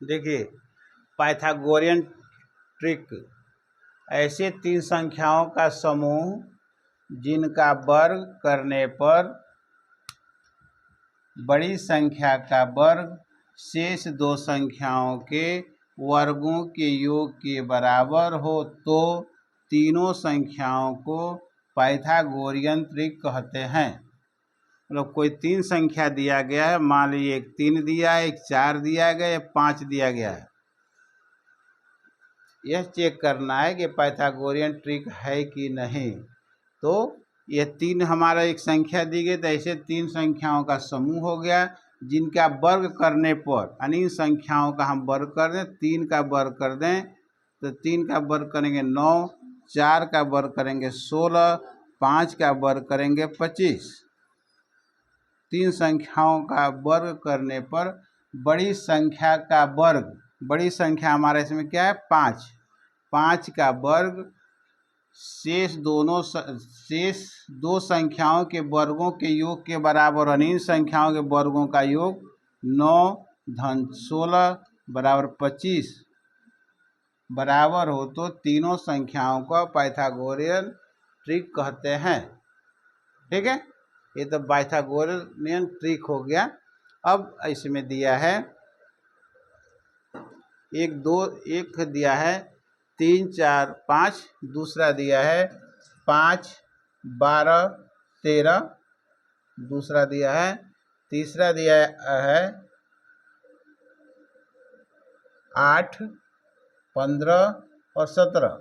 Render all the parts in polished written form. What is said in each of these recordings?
देखिए Pythagorean trick ऐसे तीन संख्याओं का समूह जिनका वर्ग करने पर बड़ी संख्या का वर्ग शेष दो संख्याओं के वर्गों के योग के बराबर हो तो तीनों संख्याओं को पाइथागोरियन ट्रिक कहते हैं। मतलब कोई तीन संख्या दिया गया है, मान लीजिए एक 3 दिया है, एक 4 दिया गया, एक 5 दिया गया है। यह चेक करना है कि पाइथागोरियन ट्रिक है कि नहीं। तो ये तीन हमारा एक संख्या दी गई, तो ऐसे तीन संख्याओं का समूह हो गया जिनका वर्ग करने पर, यानी इन संख्याओं का हम वर्ग कर दें, 3 का वर्ग कर दें तो 3 का वर्ग करेंगे 9, 4 का वर्ग करेंगे 16, 5 का वर्ग करेंगे 25। तीन संख्याओं का वर्ग करने पर बड़ी संख्या का वर्ग, बड़ी संख्या हमारे इसमें क्या है 5, 5 का वर्ग शेष दो संख्याओं के वर्गों के योग के बराबर, और इन संख्याओं के वर्गों का योग 9 धन 16 बराबर 25 बराबर हो तो तीनों संख्याओं को पाइथागोरियन ट्रिक कहते हैं। ठीक है, ये तो पाइथागोरियन ट्रिक हो गया। अब इसमें दिया है एक दिया है 3, 4, 5, दूसरा दिया है 5, 12, 13, दूसरा दिया है, तीसरा दिया है 8, 15 और 17।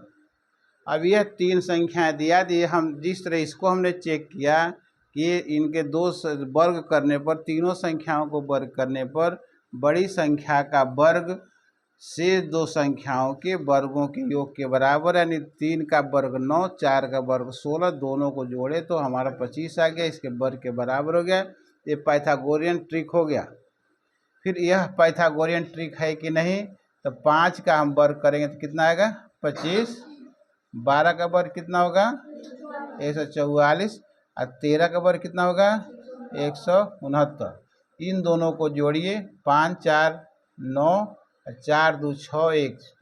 अब यह तीन संख्याएं दिया दी, हम जिस तरह इसको हमने चेक किया कि इनके दो वर्ग करने पर, तीनों संख्याओं को वर्ग करने पर बड़ी संख्या का वर्ग शेष दो संख्याओं के वर्गों के योग के बराबर, यानी 3 का वर्ग 9, 4 का वर्ग 16, दोनों को जोड़े तो हमारा 25 आ गया, इसके वर्ग के बराबर हो गया। ये पाइथागोरियन ट्रिक हो गया। फिर यह पाइथागोरियन ट्रिक है कि नहीं, तो 5 का हम वर्ग करेंगे तो कितना आएगा 25, 12 का वर्ग कितना होगा 144, और 13 का वर्ग कितना होगा 169। इन दोनों को जोड़िए, 5, 4, 9, 4, 2, 6,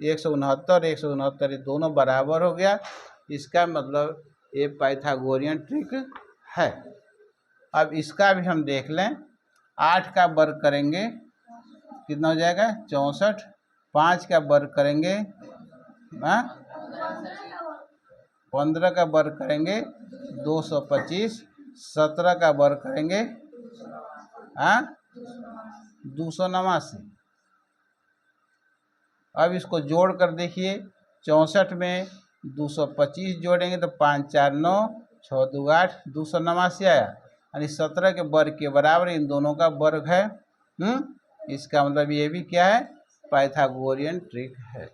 169, 169 ये दोनों बराबर हो गया। इसका मतलब ये पाइथागोरियन ट्रिक है। अब इसका भी हम देख लें। 8 का वर्ग करेंगे कितना हो जाएगा 64, 5 का वर्ग करेंगे 15 का वर्ग करेंगे 225, 17 का वर्ग करेंगे 289। अब इसको जोड़ कर देखिए, 64 में 225 जोड़ेंगे तो 5, 4, 9, 6, 2, 8, 289 आया, यानी 17 के वर्ग के बराबर इन दोनों का वर्ग है। इसका मतलब ये भी क्या है पाइथागोरियन ट्रिक है।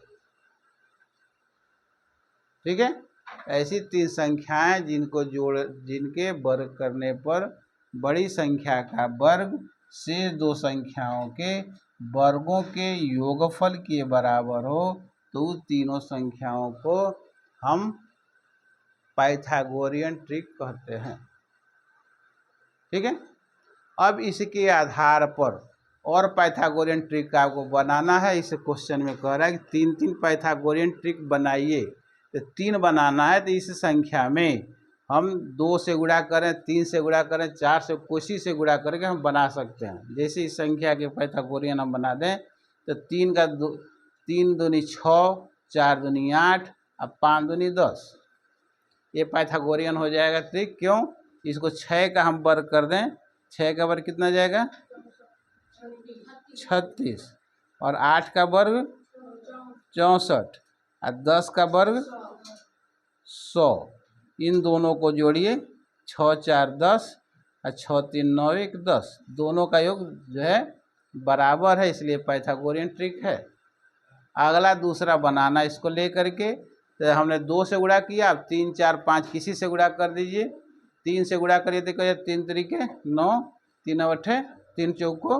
ठीक है, ऐसी तीन संख्याएं जिनके वर्ग करने पर बड़ी संख्या का वर्ग शेष दो संख्याओं के वर्गों के योगफल के बराबर हो तो तीनों संख्याओं को हम पाइथागोरियन ट्रिक कहते हैं। ठीक है, अब इसके आधार पर और पाइथागोरियन ट्रिक आपको बनाना है। इस क्वेश्चन में कह रहा है कि 3 पाइथागोरियन ट्रिक बनाइए। तो 3 बनाना है तो इस संख्या में हम 2 से गुणा करें, 3 से गुणा करें, 4 से, कोशिश से गुणा करके हम बना सकते हैं। जैसे इस संख्या के पाइथागोरियन हम बना दें तो 3 दूनी 6, 4 दूनी 8 और 5 दूनी 10, ये पाइथागोरियन हो जाएगा ट्रिक। क्यों, इसको 6 का हम वर्ग कर दें, 6 का वर्ग कितना जाएगा 36, और 8 का वर्ग 64, और 10 का वर्ग 100। इन दोनों को जोड़िए, 6, 4, 10 और 6, 3, 9, 1, 10, दोनों का योग जो है बराबर है, इसलिए पाइथागोरियन ट्रिक है। अगला दूसरा बनाना, इसको ले करके तो हमने 2 से गुणा किया, अब 3, 4, 5 किसी से गुणा कर दीजिए। 3 से गुणा करिए तो कहिए 3 तरीके 9, 3 अठे 3 चौको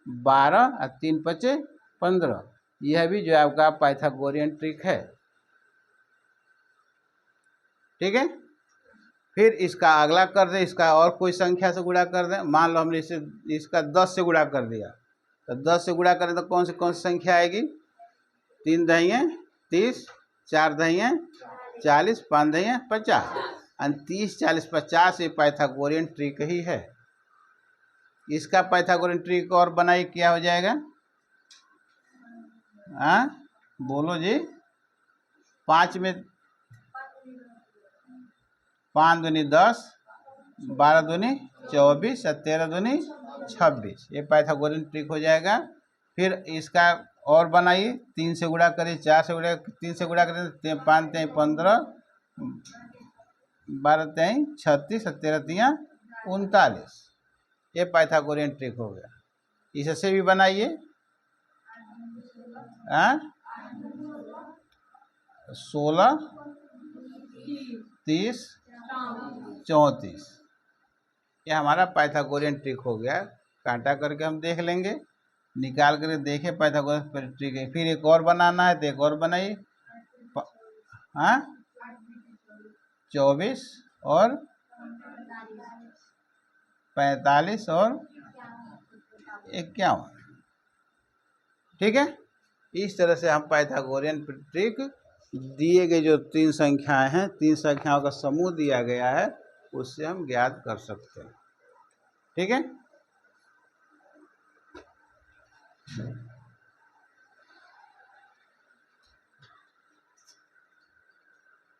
12 और 3 पचे 15। यह भी जो है आपका पाइथागोरियन ट्रिक है। ठीक है, फिर इसका अगला कर दें, इसका और कोई संख्या से गुणा कर दें। मान लो हमने इसका 10 से गुणा कर दिया तो 10 से गुणा करें तो कौन सी संख्या आएगी? 3 दहिए 30, 4 दहिए 40, 5 दहिए 50, और 30, 40, 50 ये पाइथागोरियन ट्रिक ही है। इसका पाइथागोरियन ट्रिक और बनाई क्या हो जाएगा? हाँ बोलो जी। 5 में 5 दूनी 10, 12 दूनी 24 और 13 दूनी 26, ये पाइथागोरियन ट्रिक हो जाएगा। फिर इसका और बनाइए, 3 से गुणा करिए, 4 से गुणा, 3 से गुणा करिए 5 3 15, 12 3 36 और 13 3 39, ये पाइथागोरियन ट्रिक हो गया। इससे भी बनाइए 16 30 34, ये हमारा पाइथागोरियन ट्रिक हो गया। कांटा करके हम देख लेंगे, निकाल करके देखें पाइथागोरियन ट्रिक है। फिर एक और बनाना है तो एक और बनाइए। 24 और 45 और 51, ठीक है। इस तरह से हम पाइथागोरियन ट्रिक दिए गए जो 3 संख्याएं हैं, 3 संख्याओं का समूह दिया गया है, उससे हम ज्ञात कर सकते हैं, ठीक है।